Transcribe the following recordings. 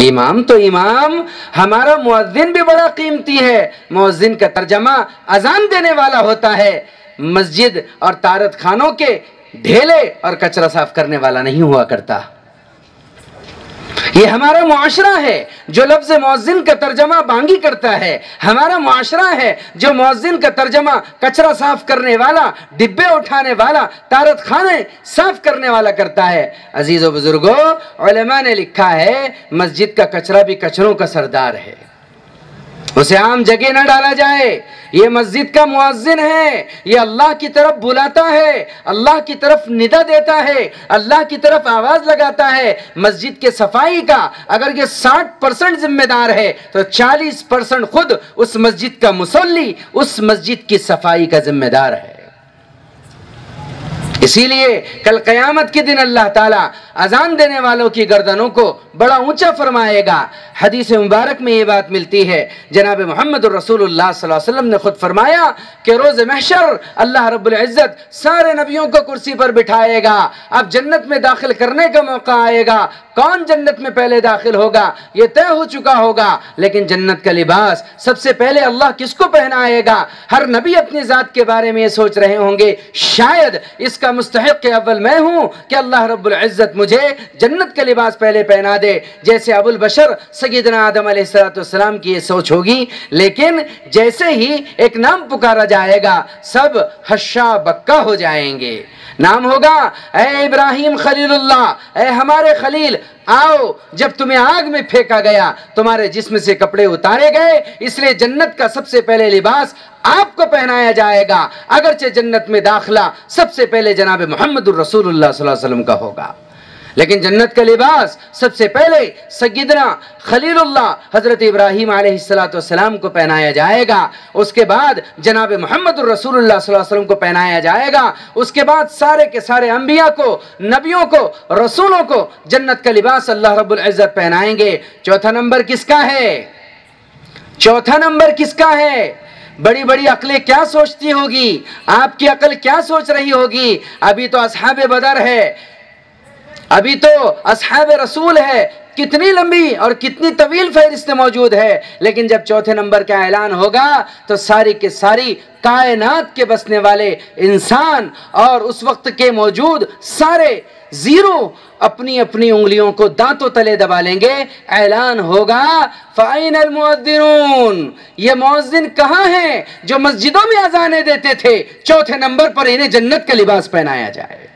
امام تو امام، ہمارا مؤذن بھی بڑا قیمتی ہے۔ مؤذن کا ترجمہ اذان دینے والا ہوتا ہے، مسجد اور تارت خانوں کے ڈھیلے اور کچرا صاف کرنے والا نہیں ہوا کرتا۔ یہ ہمارا معاشرہ ہے جو لفظ مؤذن کا ترجمہ بانگی کرتا ہے، ہمارا معاشرہ ہے جو مؤذن کا ترجمہ کچرا صاف کرنے والا، ڈبے اٹھانے والا، تارت خانے صاف کرنے والا کرتا ہے۔ عزیز و بزرگوں، علماء نے لکھا ہے مسجد کا کچرا بھی کچروں کا سردار ہے، اسے عام جگہ نہ ڈالا جائے۔ یہ مسجد کا مؤذن ہے، یہ اللہ کی طرف بلاتا ہے، اللہ کی طرف ندا دیتا ہے، اللہ کی طرف آواز لگاتا ہے۔ مسجد کے صفائی کا اگر یہ 60% ذمہ دار ہے تو 40% خود اس مسجد کا مصلی، اس مسجد کی صفائی کا ذمہ دار ہے۔ اسی لیے کل قیامت کے دن اللہ تعالیٰ اذان دینے والوں کی گردنوں کو بڑا اونچا فرمائے گا۔ حدیث مبارک میں یہ بات ملتی ہے، جناب محمد الرسول اللہ صلی اللہ علیہ وسلم نے خود فرمایا کہ روز محشر اللہ رب العزت سارے نبیوں کو کرسی پر بٹھائے گا، اب جنت میں داخل کرنے کا موقع آئے گا۔ کون جنت میں پہلے داخل ہوگا یہ طے ہو چکا ہوگا، لیکن جنت کا لباس سب سے پہلے اللہ کس کو پہنائے گا؟ ہر نبی اپنی ذات کے بارے میں یہ سوچ رہے ہوں گے، شاید اس کا مستحق اول میں ہوں کہ اللہ رب العزت مجھے جنت کا لباس پہلے پہنا دے، جیسے ابو البشر سیدنا آدم علیہ السلام کی یہ سوچ ہوگی۔ لیکن جیسے ہی ایک نام پکارا جائے گا سب ہشا بکا ہو جائیں گے۔ نام ہوگا اے ابراہیم خلیل اللہ، اے ہمارے خلیل آؤ، جب تمہیں آگ میں پھینکا گیا تمہارے جسم سے کپڑے اتارے گئے، اس لیے جنت کا سب سے پہلے لباس آپ کو پہنایا جائے گا، اگرچہ جنت میں داخلہ سب سے پہلے جناب محمد الرسول اللہ صلی اللہ علیہ وسلم کا ہوگا، لیکن جنت کا لباس سب سے پہلے سیدنا خلیل اللہ حضرت ابراہیم علیہ السلام کو پہنایا جائے گا، اس کے بعد جناب محمد الرسول اللہ صلی اللہ علیہ وسلم کو پہنایا جائے گا، اس کے بعد سارے کے سارے انبیاء کو، نبیوں کو، رسولوں کو جنت کا لباس اللہ رب العزت پہنائیں گے۔ چوتھا نمبر کس کا ہے؟ چوتھا نمبر کس کا ہے؟ بڑی بڑی عقلیں کیا سوچتی ہوگی؟ آپ کی عقل کیا سوچ رہی ہوگی؟ ابھی تو اصحاب بدر ہے، ابھی تو اصحاب رسول ہے، کتنی لمبی اور کتنی طویل فہرست موجود ہے، لیکن جب چوتھے نمبر کا اعلان ہوگا تو ساری کے ساری کائنات کے بسنے والے انسان اور اس وقت کے موجود سارے زیرو اپنی اپنی انگلیوں کو دانتوں تلے دبا لیں گے۔ اعلان ہوگا فَأَيْنَ الْمُؤَذِّنُونَ، یہ مؤذن کہاں ہیں جو مسجدوں میں اذانیں دیتے تھے؟ چوتھے نمبر پر انہیں جنت کا لباس پہنایا جائے۔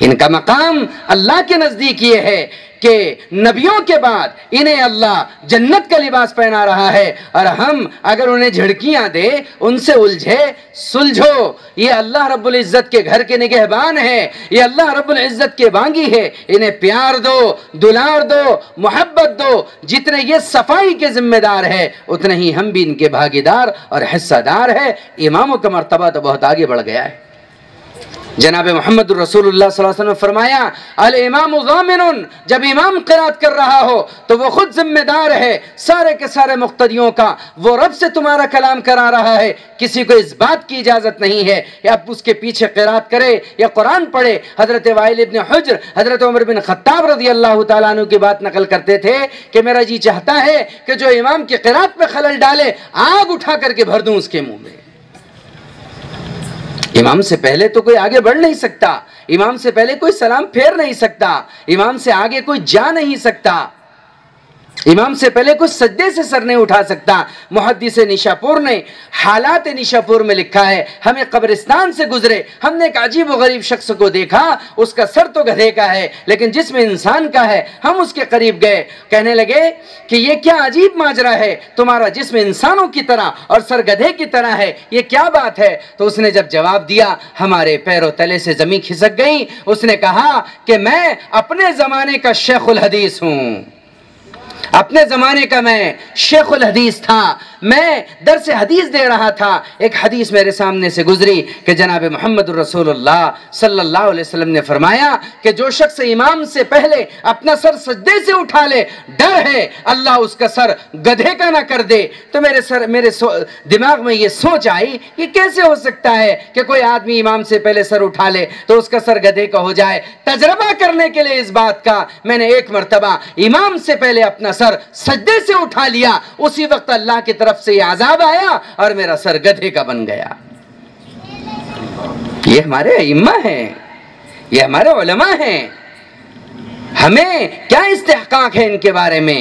ان کا مقام اللہ کے نزدیک یہ ہے کہ نبیوں کے بعد انہیں اللہ جنت کا لباس پہنا رہا ہے، اور ہم اگر انہیں جھڑکیاں دے، ان سے الجھے، سلجھو، یہ اللہ رب العزت کے گھر کے نگہبان ہے، یہ اللہ رب العزت کے بانگی ہے، انہیں پیار دو، دلار دو، محبت دو۔ جتنے یہ صفائی کے ذمہ دار ہے اتنے ہی ہم بھی ان کے بھاگیدار اور حصہ دار ہے۔ اماموں کا مرتبہ تو بہت آگے بڑھ گیا ہے۔ جناب محمد الرسول اللہ صلی اللہ علیہ وسلم نے فرمایا الامام ضامن، جب امام قرات کر رہا ہو تو وہ خود ذمہ دار ہے سارے کے سارے مقتدیوں کا، وہ رب سے تمہارا کلام کرا رہا ہے، کسی کو اس بات کی اجازت نہیں ہے یا اس کے پیچھے قرات کرے یا قرآن پڑھے۔ حضرت وائل ابن حجر حضرت عمر بن خطاب رضی اللہ تعالیٰ عنہ کی بات نقل کرتے تھے کہ میرا جی چاہتا ہے کہ جو امام کی قرات میں خلل ڈالے آگ اٹھا کر کے بھر دوں اس کے منہ میں۔ امام سے پہلے تو کوئی آگے بڑھ نہیں سکتا، امام سے پہلے کوئی سلام پھیر نہیں سکتا، امام سے آگے کوئی جا نہیں سکتا، امام سے پہلے کوئی سجدے سے سر نہیں اٹھا سکتا۔ محدث نشاپور نے حالات نشاپور میں لکھا ہے، ہمیں قبرستان سے گزرے، ہم نے ایک عجیب و غریب شخص کو دیکھا، اس کا سر تو گدھے کا ہے لیکن جسم انسان کا ہے، ہم اس کے قریب گئے، کہنے لگے کہ یہ کیا عجیب ماجرا ہے، تمہارا جسم انسانوں کی طرح اور سر گدھے کی طرح ہے، یہ کیا بات ہے؟ تو اس نے جب جواب دیا ہمارے پیروں تلے سے زمین کھسک گئی، اس نے کہا کہ میں اپنے زمانے کا شیخ الحدیث ہوں، اپنے زمانے کا میں شیخ الحدیث تھا، میں درس حدیث دے رہا تھا، ایک حدیث میرے سامنے سے گزری کہ جناب محمد الرسول اللہ صلی اللہ علیہ وسلم نے فرمایا کہ جو شخص امام سے پہلے اپنا سر سجدے سے اٹھا لے، ڈر ہے اللہ اس کا سر گدھے کا نہ کر دے۔ تو میرے دماغ میں یہ سوچ آئی کہ کیسے ہو سکتا ہے کہ کوئی آدمی امام سے پہلے سر اٹھا لے تو اس کا سر گدھے کا ہو جائے۔ تجربہ کرنے کے لیے اس بات کا میں نے ایک مرتبہ امام سے پہلے اپنا سر سجدے سے اٹھا لیا، اسی وقت اللہ کی طرف سے یہ عذاب آیا اور میرا سر گدھے کا بن گیا۔ یہ ہمارے ائمہ ہیں، یہ ہمارے علماء ہیں، ہمیں کیا استحقاق ہے ان کے بارے میں؟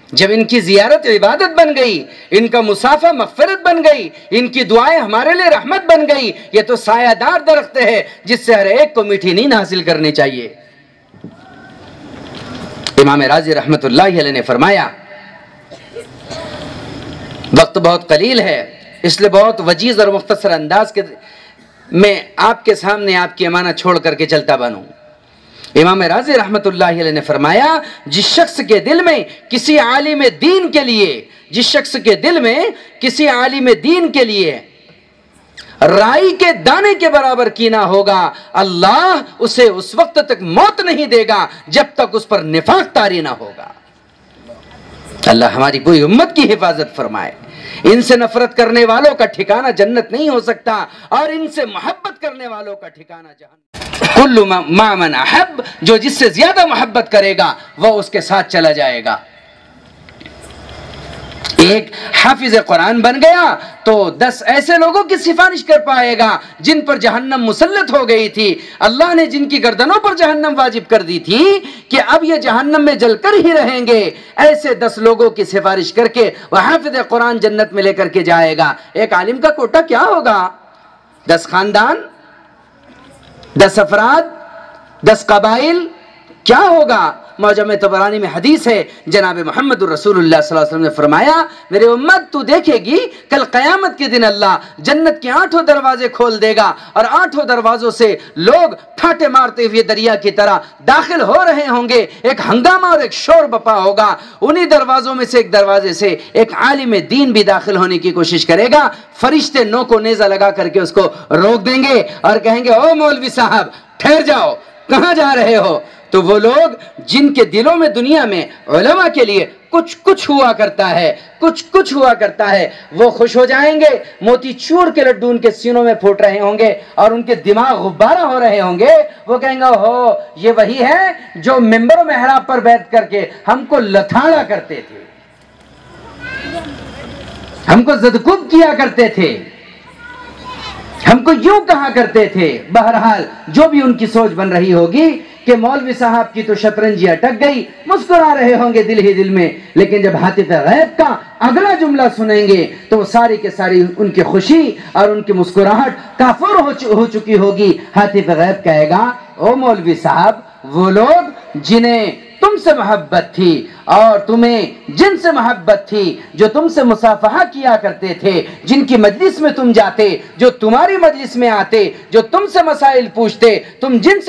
جب ان کی زیارت عبادت بن گئی، ان کا مصافحہ مغفرت بن گئی، ان کی دعائیں ہمارے لئے رحمت بن گئی، یہ تو سایہ دار درخت ہے جس سے ہر ایک کو میٹھی نیند حاصل کرنی چاہیے۔ امام راضی رحمت اللہ علیہ نے فرمایا، وقت بہت قلیل ہے، اس لئے بہت وجیز اور مختصر انداز میں آپ کے سامنے آپ کی امانت چھوڑ کر کے چلتا بنوں۔ امام راضی رحمت اللہ علیہ نے فرمایا، جس شخص کے دل میں کسی عالم دین کے لیے، جس شخص کے دل میں کسی عالم دین کے لیے رائی کے دانے کے برابر کینہ ہوگا، اللہ اسے اس وقت تک موت نہیں دے گا جب تک اس پر نفاق طاری نہ ہوگا۔ اللہ ہماری پوری امت کی حفاظت فرمائے۔ ان سے نفرت کرنے والوں کا ٹھکانہ جنت نہیں ہو سکتا، اور ان سے محبت کرنے والوں کا ٹھکانہ جہنم۔ کل ما من احب، جو جس سے زیادہ محبت کرے گا وہ اس کے ساتھ چلا جائے گا۔ ایک حافظ قرآن بن گیا تو 10 ایسے لوگوں کی سفارش کر پائے گا جن پر جہنم مسلط ہو گئی تھی، اللہ نے جن کی گردنوں پر جہنم واجب کر دی تھی کہ اب یہ جہنم میں جل کر ہی رہیں گے، ایسے 10 لوگوں کی سفارش کر کے وہ حافظ قرآن جنت میں لے کر کے جائے گا۔ ایک عالم کا کوٹا کیا ہوگا؟ 10 خاندان، 10 افراد، 10 قبائل، کیا ہوگا؟ معجم طبرانی میں حدیث ہے، جناب محمد الرسول اللہ صلی اللہ علیہ وسلم نے فرمایا، میرے امت تو دیکھے گی کل قیامت کے دن اللہ جنت کے 8 دروازے کھول دے گا، اور 8 دروازوں سے لوگ ٹھاٹے مارتے ہوئے دریا کی طرح داخل ہو رہے ہوں گے، ایک ہنگامہ اور ایک شور بپا ہوگا۔ انہی دروازوں میں سے ایک دروازے سے ایک عالم دین بھی داخل ہونے کی کوشش کرے گا، فرشتے نو کو نیزہ لگا کر کے اس کو روک دیں گے اور کہیں گے، او مولوی صاحب ٹھہر جاؤ، کہاں جا رہے ہو؟ تو وہ لوگ جن کے دلوں میں دنیا میں علماء کے لیے کچھ ہوا کرتا ہے، کچھ ہوا کرتا ہے، وہ خوش ہو جائیں گے، موتی چور کے لڈو ان کے سینوں میں پھوٹ رہے ہوں گے اور ان کے دماغ غبارہ ہو رہے ہوں گے۔ وہ کہیں گے، ہو یہ وہی ہے جو ممبر و محراب پر بیٹھ کر کے ہم کو لتھاڑا کرتے تھے، ہم کو زدکوب کیا کرتے تھے، ہم کو یوں کہا کرتے تھے۔ بہرحال جو بھی ان کی سوچ بن رہی ہوگی کہ مولوی صاحب کی تو شطرنجی اٹک گئی، مسکرا رہے ہوں گے دل ہی دل میں، لیکن جب حاطف غیب کا اگلا جملہ سنیں گے تو وہ ساری کے ساری ان کی خوشی اور ان کی مسکراہٹ کافور ہو چکی ہوگی۔ حاطف غیب کہے گا، او مولوی صاحب، وہ لوگ جنہیں تم سے محبت تھی اور تمہیں جن سے محبت تھی، جو تم سے مصافحہ کیا کرتے تھے، جن کی مجلس میں تم جاتے، جو تمہاری مجلس میں آتے، جو تم سے مسائل پوچھتے، تم جن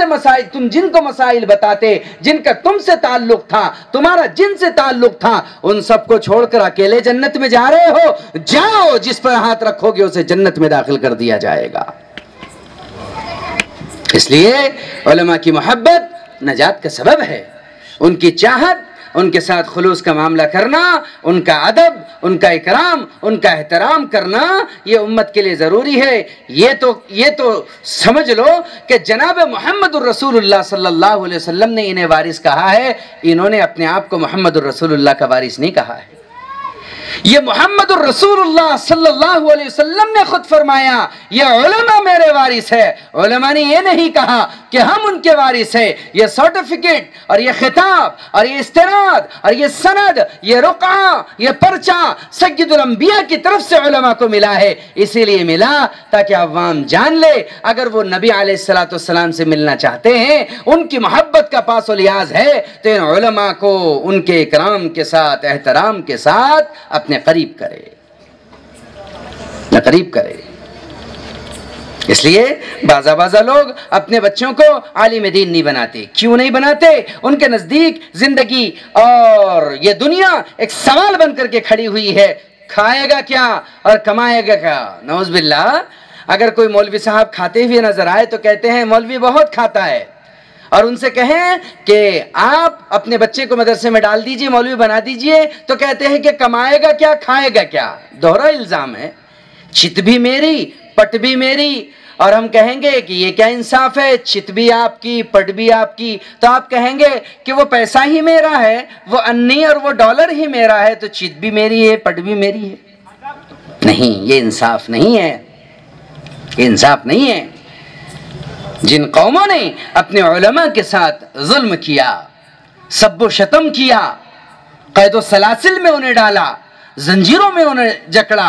کو مسائل بتاتے، جن کا تم سے تعلق تھا، تمہارا جن سے تعلق تھا، ان سب کو چھوڑ کر اکیلے جنت میں جا رہے ہو؟ جاؤ، جس پر ہاتھ رکھو گے اسے جنت میں داخل کر دیا جائے گا۔ اس لیے علماء کی محبت نجات کا سبب ہے، ان کی چاہت، ان کے ساتھ خلوص کا معاملہ کرنا، ان کا ادب، ان کا اکرام، ان کا احترام کرنا، یہ امت کے لیے ضروری ہے۔ یہ تو سمجھ لو کہ جناب محمد الرسول اللہ صلی اللہ علیہ وسلم نے انہیں وارث کہا ہے، انہوں نے اپنے آپ کو محمد الرسول اللہ کا وارث نہیں کہا ہے۔ یہ محمد الرسول اللہ صلی اللہ علیہ وسلم نے خود فرمایا، یہ علماء میرے وارث ہے۔ علماء نے یہ نہیں کہا کہ ہم ان کے وارث ہیں۔ یہ سرٹیفکیٹ اور یہ خطاب اور یہ استناد اور یہ سند، یہ رقعہ، یہ پرچہ سید الانبیاء کی طرف سے علماء کو ملا ہے، اسی لیے ملا تاکہ عوام جان لے اگر وہ نبی علیہ السلام سے ملنا چاہتے ہیں، ان کی محبت کا پاس و لیاز ہے، تو ان علماء کو ان کے اکرام کے ساتھ، احترام کے ساتھ اپنے قریب کرے، نہ قریب کرے۔ اس لیے بعض لوگ اپنے بچوں کو عالم دین نہیں بناتے. کیوں نہیں بناتے؟ ان کے نزدیک زندگی اور یہ دنیا ایک سوال بن کر کے کھڑی ہوئی ہے، کھائے گا کیا اور کمائے گا کیا. نعوذ باللہ. اگر کوئی مولوی صاحب کھاتے ہوئے نظر آئے تو کہتے ہیں مولوی بہت کھاتا ہے، اور ان سے کہیں کہ آپ اپنے بچے کو مدرسے میں ڈال دیجئے، مولوی بنا دیجئے، تو کہتے ہیں کہ کمائے گا کیا کھائے گا کیا. دوہرا الزام ہے. چت بھی میری پٹ بھی میری. اور ہم کہیں گے کہ یہ کیا انصاف ہے، چت بھی آپ کی پٹ بھی آپ کی. تو آپ کہیں گے کہ وہ پیسہ ہی میرا ہے، وہ انی اور وہ ڈالر ہی میرا ہے، تو چت بھی میری ہے پٹ بھی میری ہے. نہیں، یہ انصاف نہیں ہے، یہ انصاف نہیں ہے. جن قوموں نے اپنے علماء کے ساتھ ظلم کیا، سب و شتم کیا، قید و سلاسل میں انہیں ڈالا، زنجیروں میں انہیں جکڑا،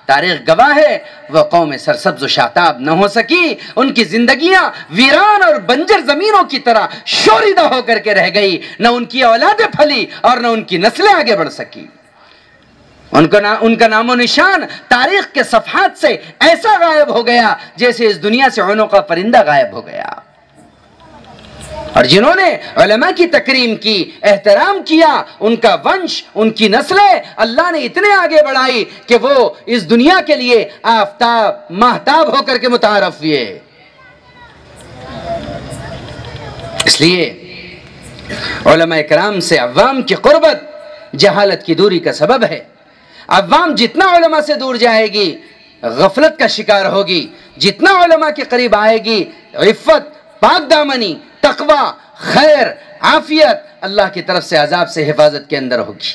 تاریخ گواہ ہے وہ قوم سرسبز و شاداب نہ ہو سکی. ان کی زندگیاں ویران اور بنجر زمینوں کی طرح شوریدہ ہو کر کے رہ گئی. نہ ان کی اولادیں پھلی اور نہ ان کی نسلیں آگے بڑھ سکی. ان کا نام و نشان تاریخ کے صفحات سے ایسا غائب ہو گیا جیسے اس دنیا سے عنوں کا پرندہ غائب ہو گیا. اور جنہوں نے علماء کی تکریم کی، احترام کیا، ان کا ونش، ان کی نسلیں اللہ نے اتنے آگے بڑھائی کہ وہ اس دنیا کے لیے آفتاب ماہتاب ہو کر کے متعارف ہوئے. اس لیے علماء کرام سے عوام کی قربت جہالت کی دوری کا سبب ہے. عوام جتنا علماء سے دور جائے گی غفلت کا شکار ہوگی، جتنا علماء کے قریب آئے گی عفت، پاک دامنی، تقوی، خیر، عافیت، اللہ کی طرف سے عذاب سے حفاظت کے اندر ہوگی.